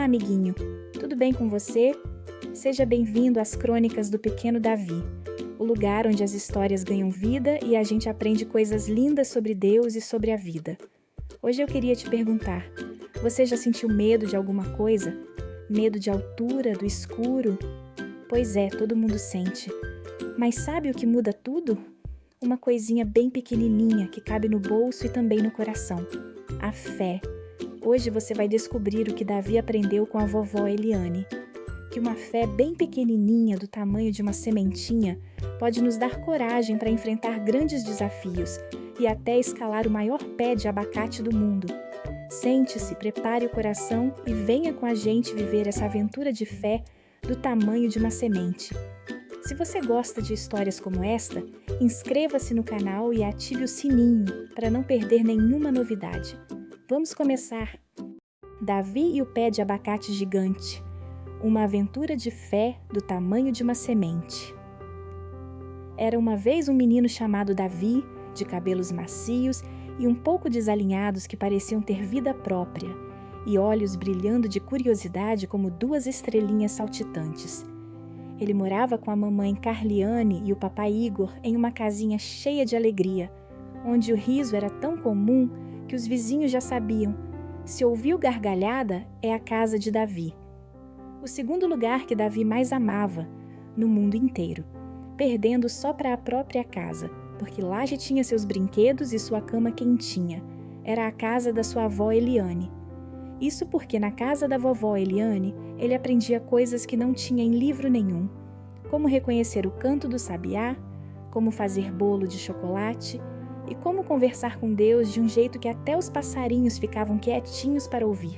Olá, amiguinho! Tudo bem com você? Seja bem-vindo às Crônicas do Pequeno Davi, o lugar onde as histórias ganham vida e a gente aprende coisas lindas sobre Deus e sobre a vida. Hoje eu queria te perguntar, você já sentiu medo de alguma coisa? Medo de altura, do escuro? Pois é, todo mundo sente. Mas sabe o que muda tudo? Uma coisinha bem pequenininha que cabe no bolso e também no coração. A fé. Hoje você vai descobrir o que Davi aprendeu com a vovó Eliane. Que uma fé bem pequenininha, do tamanho de uma sementinha, pode nos dar coragem para enfrentar grandes desafios e até escalar o maior pé de abacate do mundo. Sente-se, prepare o coração e venha com a gente viver essa aventura de fé do tamanho de uma semente. Se você gosta de histórias como esta, inscreva-se no canal e ative o sininho para não perder nenhuma novidade. Vamos começar! Davi e o pé de abacate gigante. Uma aventura de fé do tamanho de uma semente. Era uma vez um menino chamado Davi, de cabelos macios e um pouco desalinhados que pareciam ter vida própria, e olhos brilhando de curiosidade como duas estrelinhas saltitantes. Ele morava com a mamãe Carliane e o papai Igor em uma casinha cheia de alegria, onde o riso era tão comum que os vizinhos já sabiam. Se ouviu gargalhada, é a casa de Davi. O segundo lugar que Davi mais amava no mundo inteiro, perdendo só para a própria casa, porque lá já tinha seus brinquedos e sua cama quentinha. Era a casa da sua avó Eliane. Isso porque na casa da vovó Eliane, ele aprendia coisas que não tinha em livro nenhum, como reconhecer o canto do sabiá, como fazer bolo de chocolate e como conversar com Deus de um jeito que até os passarinhos ficavam quietinhos para ouvir.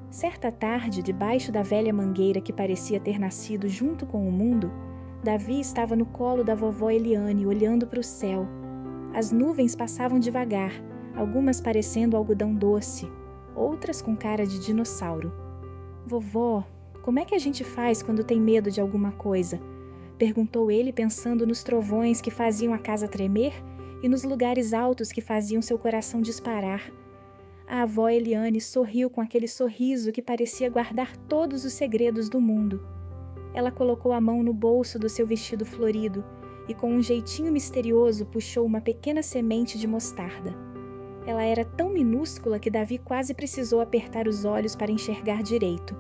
Certa tarde, debaixo da velha mangueira que parecia ter nascido junto com o mundo, Davi estava no colo da vovó Eliane, olhando para o céu. As nuvens passavam devagar, algumas parecendo algodão doce, outras com cara de dinossauro. Vovó, como é que a gente faz quando tem medo de alguma coisa? Perguntou ele, pensando nos trovões que faziam a casa tremer e nos lugares altos que faziam seu coração disparar. A avó Eliane sorriu com aquele sorriso que parecia guardar todos os segredos do mundo. Ela colocou a mão no bolso do seu vestido florido e, com um jeitinho misterioso, puxou uma pequena semente de mostarda. Ela era tão minúscula que Davi quase precisou apertar os olhos para enxergar direito.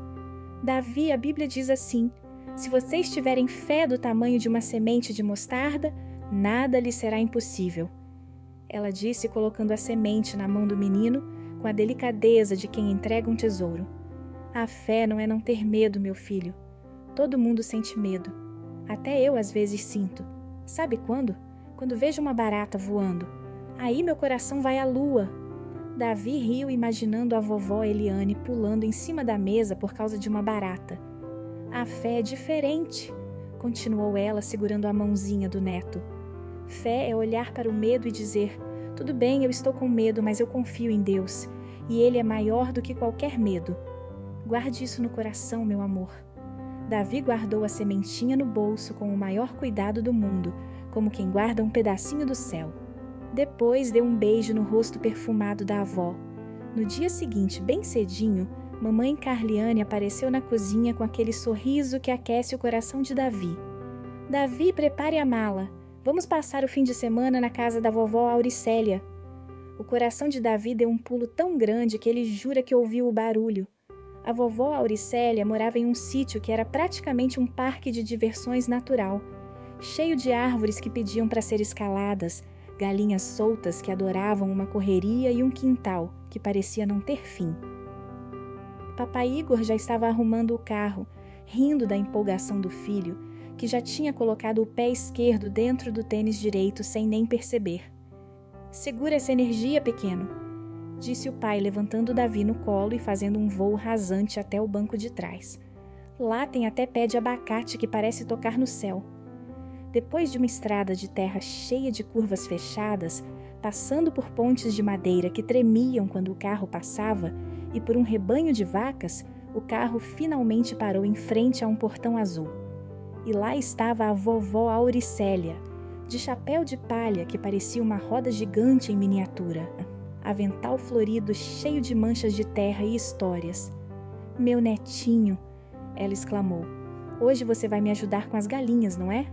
Davi, a Bíblia diz assim: se vocês tiverem fé do tamanho de uma semente de mostarda, nada lhe será impossível. Ela disse, colocando a semente na mão do menino, com a delicadeza de quem entrega um tesouro. A fé não é não ter medo, meu filho. Todo mundo sente medo. Até eu às vezes sinto. Sabe quando? Quando vejo uma barata voando. Aí meu coração vai à lua. Davi riu imaginando a vovó Eliane pulando em cima da mesa por causa de uma barata. A fé é diferente, continuou ela segurando a mãozinha do neto. Fé é olhar para o medo e dizer: tudo bem, eu estou com medo, mas eu confio em Deus, e Ele é maior do que qualquer medo. Guarde isso no coração, meu amor. Davi guardou a sementinha no bolso com o maior cuidado do mundo, como quem guarda um pedacinho do céu. Depois deu um beijo no rosto perfumado da avó. No dia seguinte, bem cedinho, mamãe Carliane apareceu na cozinha com aquele sorriso que aquece o coração de Davi. Davi, prepare a mala. Vamos passar o fim de semana na casa da vovó Auricélia. O coração de Davi deu um pulo tão grande que ele jura que ouviu o barulho. A vovó Auricélia morava em um sítio que era praticamente um parque de diversões natural, cheio de árvores que pediam para ser escaladas, galinhas soltas que adoravam uma correria e um quintal que parecia não ter fim. Papai Igor já estava arrumando o carro, rindo da empolgação do filho, que já tinha colocado o pé esquerdo dentro do tênis direito sem nem perceber. Segura essa energia, pequeno, disse o pai, levantando Davi no colo e fazendo um voo rasante até o banco de trás. Lá tem até pé de abacate que parece tocar no céu. Depois de uma estrada de terra cheia de curvas fechadas, passando por pontes de madeira que tremiam quando o carro passava e por um rebanho de vacas, o carro finalmente parou em frente a um portão azul. E lá estava a vovó Auricélia, de chapéu de palha que parecia uma roda gigante em miniatura, avental florido cheio de manchas de terra e histórias. Meu netinho, ela exclamou. Hoje você vai me ajudar com as galinhas, não é?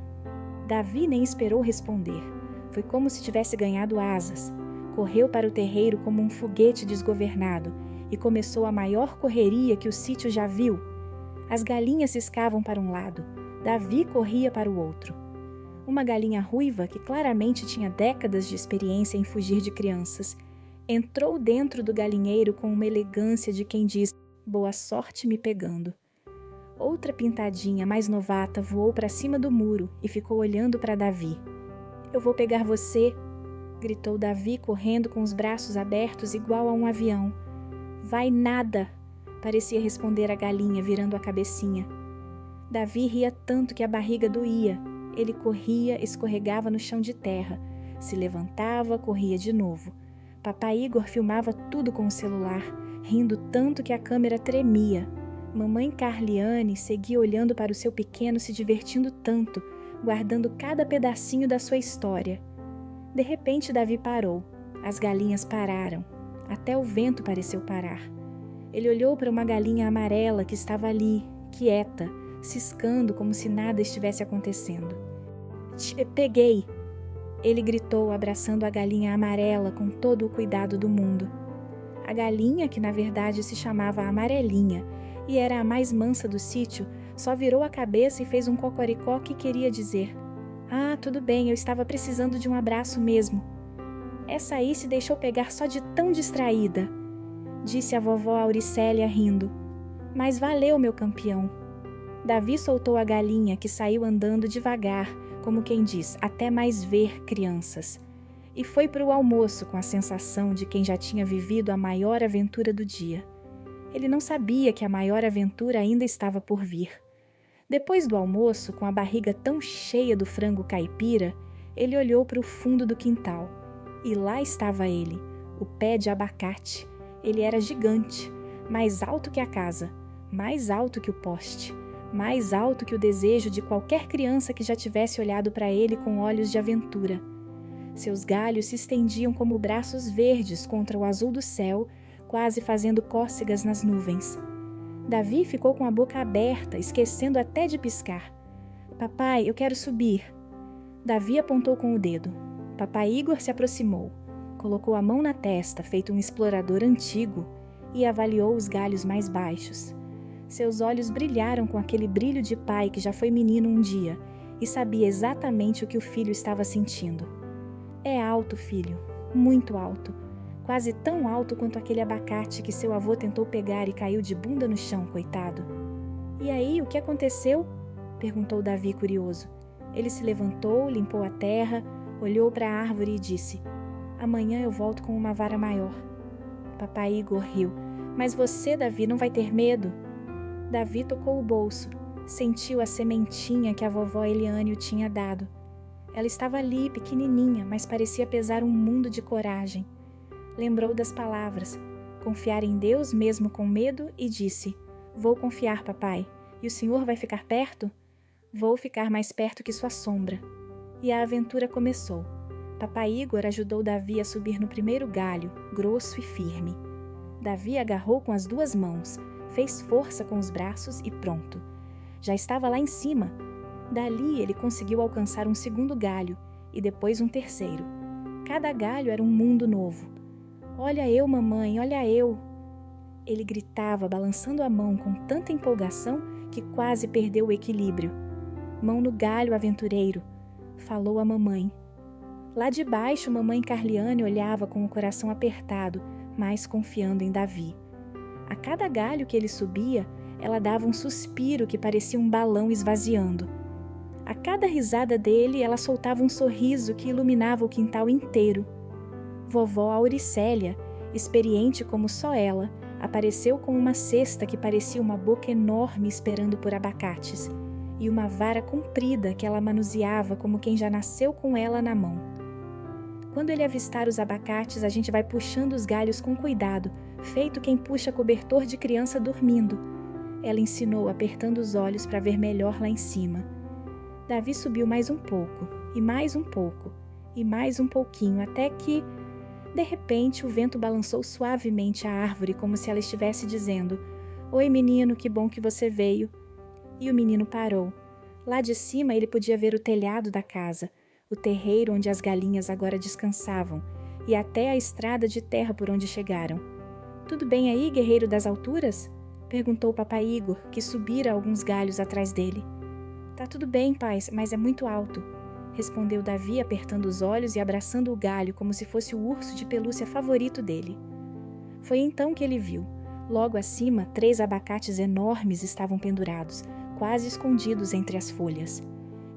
Davi nem esperou responder. Foi como se tivesse ganhado asas. Correu para o terreiro como um foguete desgovernado e começou a maior correria que o sítio já viu. As galinhas ciscavam para um lado, Davi corria para o outro. Uma galinha ruiva, que claramente tinha décadas de experiência em fugir de crianças, entrou dentro do galinheiro com uma elegância de quem diz: boa sorte me pegando. Outra pintadinha, mais novata, voou para cima do muro e ficou olhando para Davi. Eu vou pegar você, gritou Davi correndo com os braços abertos igual a um avião. Vai nada, parecia responder a galinha virando a cabecinha. Davi ria tanto que a barriga doía. Ele corria, escorregava no chão de terra, se levantava, corria de novo. Papai Igor filmava tudo com o celular, rindo tanto que a câmera tremia. Mamãe Carliane seguia olhando para o seu pequeno se divertindo tanto, guardando cada pedacinho da sua história. De repente Davi parou. As galinhas pararam. Até o vento pareceu parar. Ele olhou para uma galinha amarela que estava ali, quieta, ciscando como se nada estivesse acontecendo. Te peguei! Ele gritou, abraçando a galinha amarela com todo o cuidado do mundo. A galinha, que na verdade se chamava Amarelinha e era a mais mansa do sítio, só virou a cabeça e fez um cocoricó que queria dizer: ah, tudo bem, eu estava precisando de um abraço mesmo. Essa aí se deixou pegar só de tão distraída, disse a vovó Auricélia rindo. Mas valeu, meu campeão. Davi soltou a galinha, que saiu andando devagar, como quem diz, até mais ver crianças, e foi para o almoço com a sensação de quem já tinha vivido a maior aventura do dia. Ele não sabia que a maior aventura ainda estava por vir. Depois do almoço, com a barriga tão cheia do frango caipira, ele olhou para o fundo do quintal. E lá estava ele, o pé de abacate. Ele era gigante, mais alto que a casa, mais alto que o poste, mais alto que o desejo de qualquer criança que já tivesse olhado para ele com olhos de aventura. Seus galhos se estendiam como braços verdes contra o azul do céu, quase fazendo cócegas nas nuvens. Davi ficou com a boca aberta, esquecendo até de piscar. Papai, eu quero subir. Davi apontou com o dedo. Papai Igor se aproximou, colocou a mão na testa, feito um explorador antigo, e avaliou os galhos mais baixos. Seus olhos brilharam com aquele brilho de pai que já foi menino um dia e sabia exatamente o que o filho estava sentindo. É alto, filho, muito alto. Quase tão alto quanto aquele abacate que seu avô tentou pegar e caiu de bunda no chão, coitado. E aí, o que aconteceu? Perguntou Davi curioso. Ele se levantou, limpou a terra, olhou para a árvore e disse: amanhã eu volto com uma vara maior. Papai Igor riu. Mas você, Davi, não vai ter medo? Davi tocou o bolso, sentiu a sementinha que a vovó Eliane o tinha dado. Ela estava ali, pequenininha, mas parecia pesar um mundo de coragem. Lembrou das palavras, confiar em Deus mesmo com medo, e disse: vou confiar, papai. E o senhor vai ficar perto? Vou ficar mais perto que sua sombra. E a aventura começou. Papai Igor ajudou Davi a subir no primeiro galho, grosso e firme. Davi agarrou com as duas mãos, fez força com os braços e pronto. Já estava lá em cima. Dali ele conseguiu alcançar um segundo galho e depois um terceiro. Cada galho era um mundo novo. Olha eu, mamãe, olha eu! Ele gritava, balançando a mão com tanta empolgação que quase perdeu o equilíbrio. Mão no galho, aventureiro, falou a mamãe. Lá de baixo, mamãe Carliane olhava com o coração apertado, mas confiando em Davi. A cada galho que ele subia, ela dava um suspiro que parecia um balão esvaziando. A cada risada dele, ela soltava um sorriso que iluminava o quintal inteiro. Vovó Auricélia, experiente como só ela, apareceu com uma cesta que parecia uma boca enorme esperando por abacates, e uma vara comprida que ela manuseava como quem já nasceu com ela na mão. Quando ele avistar os abacates, a gente vai puxando os galhos com cuidado, feito quem puxa cobertor de criança dormindo. Ela ensinou, apertando os olhos para ver melhor lá em cima. Davi subiu mais um pouco, e mais um pouco, e mais um pouquinho, até que, de repente, o vento balançou suavemente a árvore como se ela estivesse dizendo: Oi, menino, que bom que você veio. E o menino parou. Lá de cima ele podia ver o telhado da casa, o terreiro onde as galinhas agora descansavam, e até a estrada de terra por onde chegaram. Tudo bem aí, guerreiro das alturas? Perguntou o papai Igor, que subira alguns galhos atrás dele. Tá tudo bem, pai, mas é muito alto, respondeu Davi, apertando os olhos e abraçando o galho como se fosse o urso de pelúcia favorito dele. Foi então que ele viu. Logo acima, 3 abacates enormes estavam pendurados, quase escondidos entre as folhas.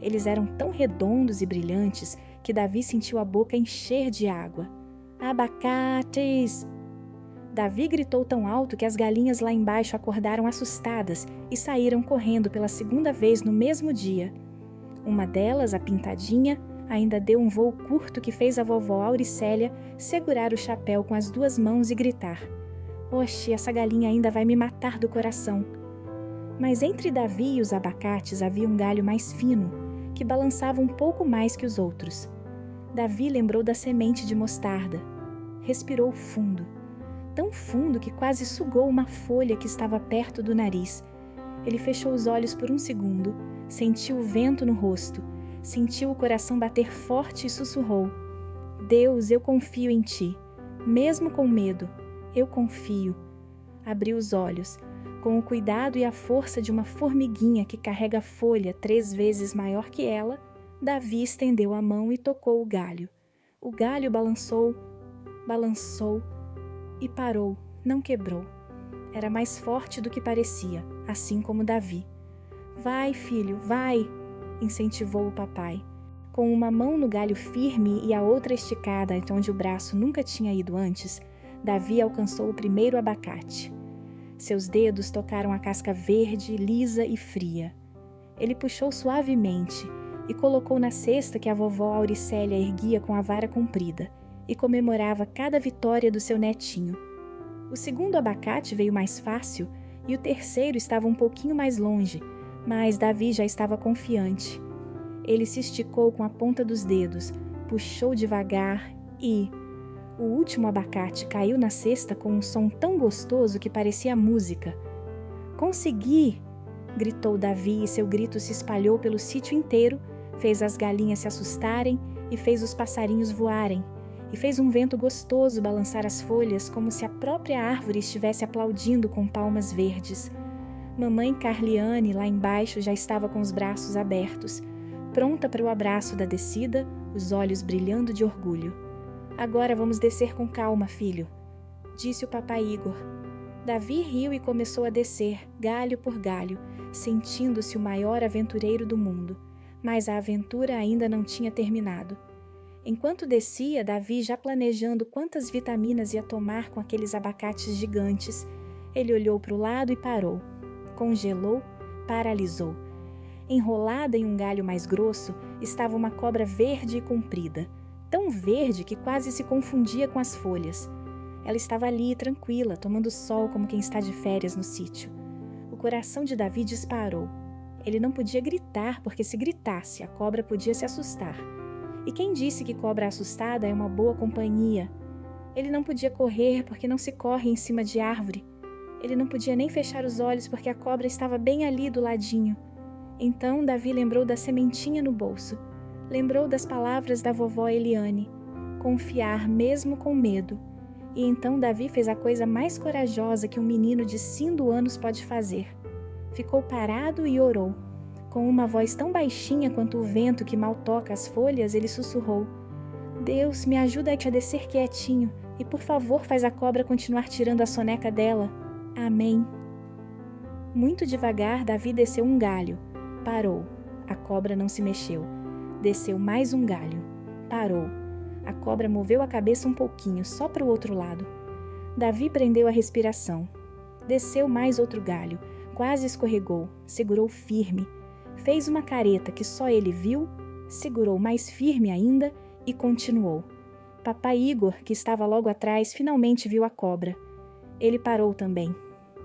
Eles eram tão redondos e brilhantes que Davi sentiu a boca encher de água. Abacates! Davi gritou tão alto que as galinhas lá embaixo acordaram assustadas e saíram correndo pela segunda vez no mesmo dia. Uma delas, a pintadinha, ainda deu um voo curto que fez a vovó Auricélia segurar o chapéu com as 2 mãos e gritar: Oxe, essa galinha ainda vai me matar do coração. Mas entre Davi e os abacates havia um galho mais fino, que balançava um pouco mais que os outros. Davi lembrou da semente de mostarda. Respirou fundo, tão fundo que quase sugou uma folha que estava perto do nariz. Ele fechou os olhos por um segundo, sentiu o vento no rosto, sentiu o coração bater forte e sussurrou: Deus, eu confio em ti, mesmo com medo, eu confio. Abriu os olhos. Com o cuidado e a força de uma formiguinha que carrega folha 3 vezes maior que ela, Davi estendeu a mão e tocou o galho. O galho balançou, balançou e parou, não quebrou. Era mais forte do que parecia, assim como Davi. Vai, filho, vai, incentivou o papai. Com uma mão no galho firme e a outra esticada onde o braço nunca tinha ido antes, Davi alcançou o primeiro abacate. Seus dedos tocaram a casca verde, lisa e fria. Ele puxou suavemente e colocou na cesta que a vovó Auricélia erguia com a vara comprida e comemorava cada vitória do seu netinho. O segundo abacate veio mais fácil e o terceiro estava um pouquinho mais longe, mas Davi já estava confiante. Ele se esticou com a ponta dos dedos, puxou devagar e... O último abacate caiu na cesta com um som tão gostoso que parecia música. Consegui! Gritou Davi e seu grito se espalhou pelo sítio inteiro, fez as galinhas se assustarem e fez os passarinhos voarem, e fez um vento gostoso balançar as folhas como se a própria árvore estivesse aplaudindo com palmas verdes. Mamãe Carliane, lá embaixo, já estava com os braços abertos, pronta para o abraço da descida, os olhos brilhando de orgulho. Agora vamos descer com calma, filho, disse o papai Igor. Davi riu e começou a descer, galho por galho, sentindo-se o maior aventureiro do mundo, mas a aventura ainda não tinha terminado. Enquanto descia, Davi já planejando quantas vitaminas ia tomar com aqueles abacates gigantes, ele olhou para o lado e parou. Congelou, paralisou. Enrolada em um galho mais grosso estava uma cobra verde e comprida, tão verde que quase se confundia com as folhas. Ela estava ali, tranquila, tomando sol como quem está de férias no sítio. O coração de Davi disparou. Ele não podia gritar, porque se gritasse, a cobra podia se assustar. E quem disse que cobra assustada é uma boa companhia? Ele não podia correr, porque não se corre em cima de árvore. Ele não podia nem fechar os olhos, porque a cobra estava bem ali do ladinho. Então Davi lembrou da sementinha no bolso. Lembrou das palavras da vovó Eliane, confiar mesmo com medo. E então Davi fez a coisa mais corajosa que um menino de 5 anos pode fazer. Ficou parado e orou. Com uma voz tão baixinha quanto o vento que mal toca as folhas, ele sussurrou: Deus, me ajuda a te descer quietinho e, por favor, faz a cobra continuar tirando a soneca dela. Amém. Muito devagar, Davi desceu um galho. Parou. A cobra não se mexeu. Desceu mais um galho. Parou. A cobra moveu a cabeça um pouquinho, só para o outro lado. Davi prendeu a respiração. Desceu mais outro galho. Quase escorregou. Segurou firme. Fez uma careta que só ele viu, segurou mais firme ainda e continuou. Papai Igor, que estava logo atrás, finalmente viu a cobra. Ele parou também.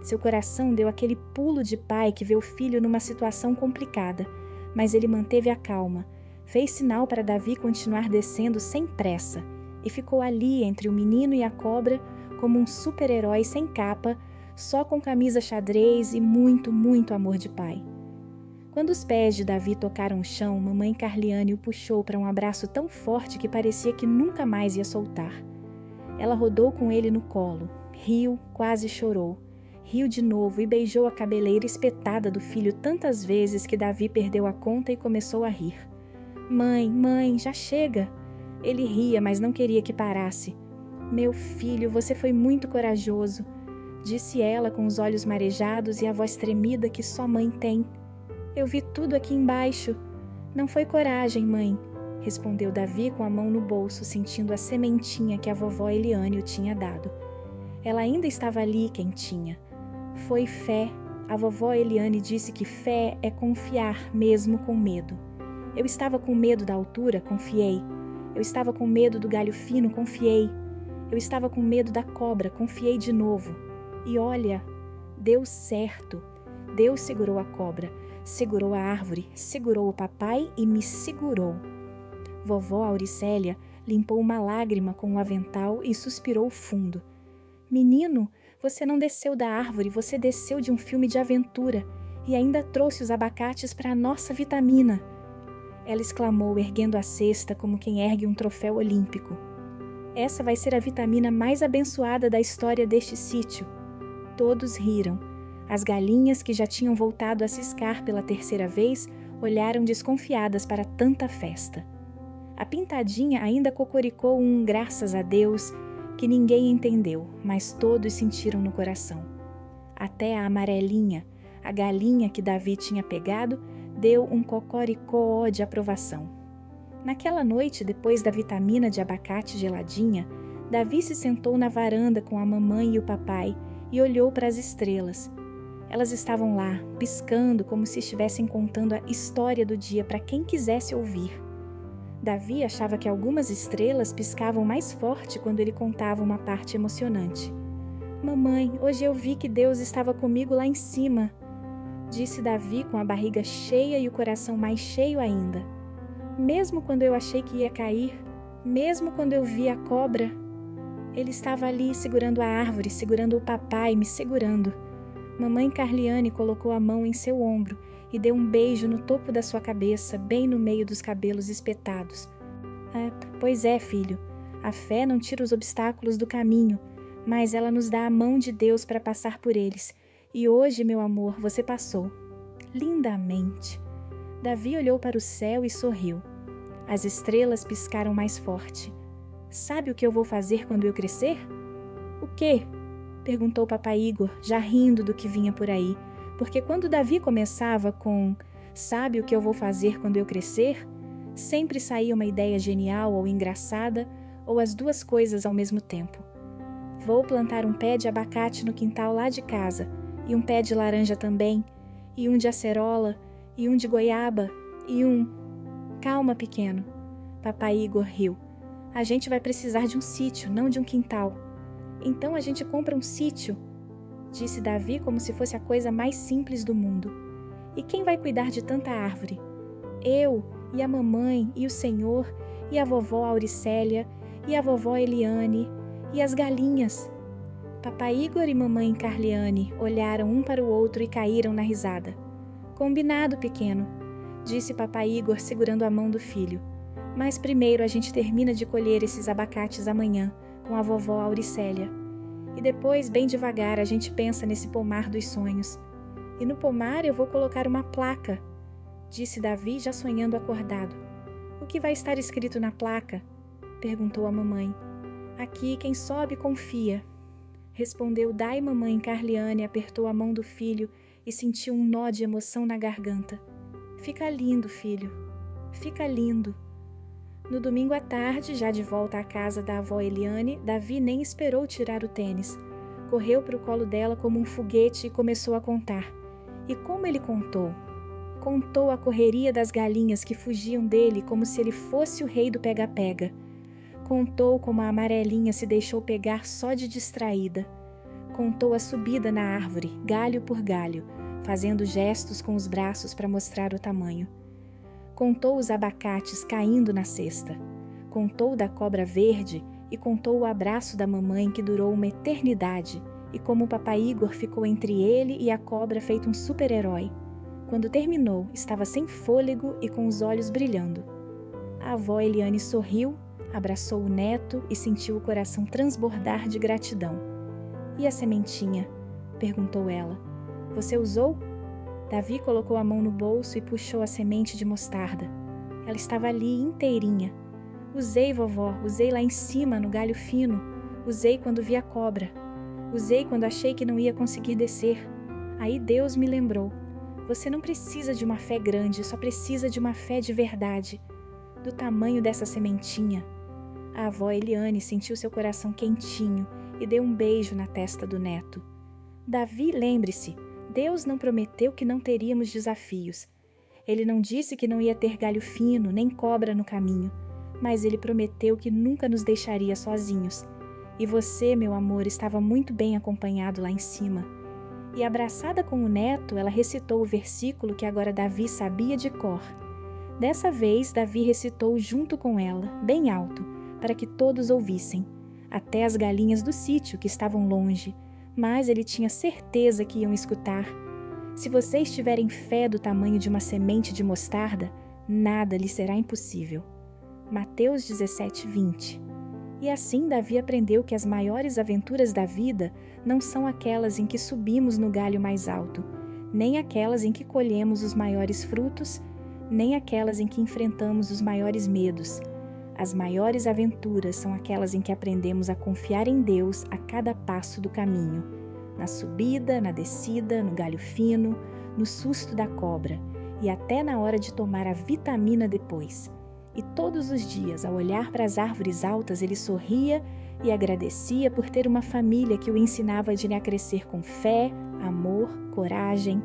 Seu coração deu aquele pulo de pai que vê o filho numa situação complicada, mas ele manteve a calma. Fez sinal para Davi continuar descendo sem pressa e ficou ali entre o menino e a cobra como um super-herói sem capa, só com camisa xadrez e muito, muito amor de pai. Quando os pés de Davi tocaram o chão, mamãe Carliane o puxou para um abraço tão forte que parecia que nunca mais ia soltar. Ela rodou com ele no colo, riu, quase chorou. Riu de novo e beijou a cabeleira espetada do filho tantas vezes que Davi perdeu a conta e começou a rir. Mãe, mãe, já chega! Ele ria, mas não queria que parasse. Meu filho, você foi muito corajoso, disse ela com os olhos marejados e a voz tremida que só mãe tem. Eu vi tudo aqui embaixo. Não foi coragem, mãe, respondeu Davi com a mão no bolso, sentindo a sementinha que a vovó Eliane o tinha dado. Ela ainda estava ali, quentinha. Foi fé. A vovó Eliane disse que fé é confiar mesmo com medo. Eu estava com medo da altura, confiei. Eu estava com medo do galho fino, confiei. Eu estava com medo da cobra, confiei de novo. E olha, deu certo. Deus segurou a cobra, segurou a árvore, segurou o papai e me segurou. Vovó Auricélia limpou uma lágrima com o avental e suspirou fundo. Menino, você não desceu da árvore, você desceu de um filme de aventura e ainda trouxe os abacates para a nossa vitamina. Ela exclamou, erguendo a cesta como quem ergue um troféu olímpico. Essa vai ser a vitamina mais abençoada da história deste sítio. Todos riram. As galinhas, que já tinham voltado a ciscar pela terceira vez, olharam desconfiadas para tanta festa. A pintadinha ainda cocoricou um graças a Deus, que ninguém entendeu, mas todos sentiram no coração. Até a amarelinha, a galinha que Davi tinha pegado, deu um cocoricó de aprovação. Naquela noite, depois da vitamina de abacate geladinha, Davi se sentou na varanda com a mamãe e o papai e olhou para as estrelas. Elas estavam lá, piscando como se estivessem contando a história do dia para quem quisesse ouvir. Davi achava que algumas estrelas piscavam mais forte quando ele contava uma parte emocionante. Mamãe, hoje eu vi que Deus estava comigo lá em cima, disse Davi com a barriga cheia e o coração mais cheio ainda. Mesmo quando eu achei que ia cair, mesmo quando eu vi a cobra, ele estava ali segurando a árvore, segurando o papai, me segurando. Mamãe Carliane colocou a mão em seu ombro e deu um beijo no topo da sua cabeça, bem no meio dos cabelos espetados. Pois é, filho, a fé não tira os obstáculos do caminho, mas ela nos dá a mão de Deus para passar por eles. E hoje, meu amor, você passou. Lindamente. Davi olhou para o céu e sorriu. As estrelas piscaram mais forte. Sabe o que eu vou fazer quando eu crescer? O quê? Perguntou papai Igor, já rindo do que vinha por aí. Porque quando Davi começava com "Sabe o que eu vou fazer quando eu crescer?", sempre saía uma ideia genial ou engraçada, ou as duas coisas ao mesmo tempo. Vou plantar um pé de abacate no quintal lá de casa, e um pé de laranja também, e um de acerola, e um de goiaba, e um... Calma, pequeno. Papai Igor riu. A gente vai precisar de um sítio, não de um quintal. Então a gente compra um sítio, disse Davi como se fosse a coisa mais simples do mundo. E quem vai cuidar de tanta árvore? Eu, e a mamãe, e o senhor, e a vovó Auricélia, e a vovó Eliane, e as galinhas. Papai Igor e mamãe Carliane olharam um para o outro e caíram na risada. Combinado, pequeno, disse papai Igor segurando a mão do filho. Mas primeiro a gente termina de colher esses abacates amanhã, com a vovó Auricélia. E depois, bem devagar, a gente pensa nesse pomar dos sonhos. E no pomar eu vou colocar uma placa, disse Davi, já sonhando acordado. O que vai estar escrito na placa? Perguntou a mamãe. Aqui quem sobe confia, respondeu Dai. Mamãe Carliane apertou a mão do filho e sentiu um nó de emoção na garganta. Fica lindo, filho, fica lindo. No domingo à tarde, já de volta à casa da avó Eliane, Davi nem esperou tirar o tênis. Correu para o colo dela como um foguete e começou a contar. E como ele contou? Contou a correria das galinhas que fugiam dele como se ele fosse o rei do pega-pega. Contou como a amarelinha se deixou pegar só de distraída. Contou a subida na árvore, galho por galho, fazendo gestos com os braços para mostrar o tamanho. Contou os abacates caindo na cesta. Contou da cobra verde e contou o abraço da mamãe que durou uma eternidade e como o papai Igor ficou entre ele e a cobra feito um super-herói. Quando terminou, estava sem fôlego e com os olhos brilhando. A avó Eliane sorriu, abraçou o neto e sentiu o coração transbordar de gratidão. "E a sementinha?" perguntou ela. "Você usou?" Davi colocou a mão no bolso e puxou a semente de mostarda. Ela estava ali inteirinha. "Usei, vovó, usei lá em cima, no galho fino. Usei quando vi a cobra. Usei quando achei que não ia conseguir descer. Aí Deus me lembrou. Você não precisa de uma fé grande, só precisa de uma fé de verdade. Do tamanho dessa sementinha." A avó Eliane sentiu seu coração quentinho e deu um beijo na testa do neto. "Davi, lembre-se, Deus não prometeu que não teríamos desafios. Ele não disse que não ia ter galho fino, nem cobra no caminho, mas Ele prometeu que nunca nos deixaria sozinhos. E você, meu amor, estava muito bem acompanhado lá em cima." E abraçada com o neto, ela recitou o versículo que agora Davi sabia de cor. Dessa vez, Davi recitou junto com ela, bem alto, para que todos ouvissem, até as galinhas do sítio que estavam longe, mas ele tinha certeza que iam escutar. "Se vocês tiverem fé do tamanho de uma semente de mostarda, nada lhe será impossível." Mateus 17:20. E assim Davi aprendeu que as maiores aventuras da vida não são aquelas em que subimos no galho mais alto, nem aquelas em que colhemos os maiores frutos, nem aquelas em que enfrentamos os maiores medos. As maiores aventuras são aquelas em que aprendemos a confiar em Deus a cada passo do caminho, na subida, na descida, no galho fino, no susto da cobra e até na hora de tomar a vitamina depois. E todos os dias, ao olhar para as árvores altas, ele sorria e agradecia por ter uma família que o ensinava a crescer com fé, amor, coragem.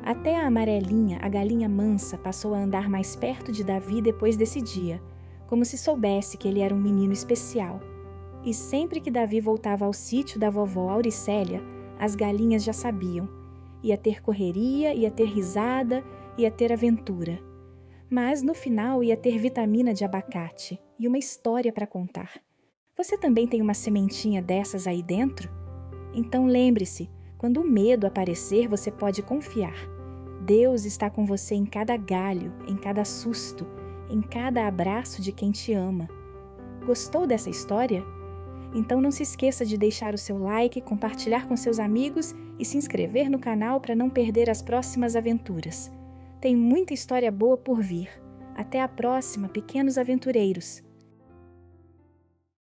Até a amarelinha, a galinha mansa, passou a andar mais perto de Davi depois desse dia, como se soubesse que ele era um menino especial. E sempre que Davi voltava ao sítio da vovó Auricélia, as galinhas já sabiam. Ia ter correria, ia ter risada, ia ter aventura. Mas no final ia ter vitamina de abacate e uma história para contar. Você também tem uma sementinha dessas aí dentro? Então lembre-se, quando o medo aparecer, você pode confiar. Deus está com você em cada galho, em cada susto, em cada abraço de quem te ama. Gostou dessa história? Então não se esqueça de deixar o seu like, compartilhar com seus amigos e se inscrever no canal para não perder as próximas aventuras. Tem muita história boa por vir. Até a próxima, pequenos aventureiros!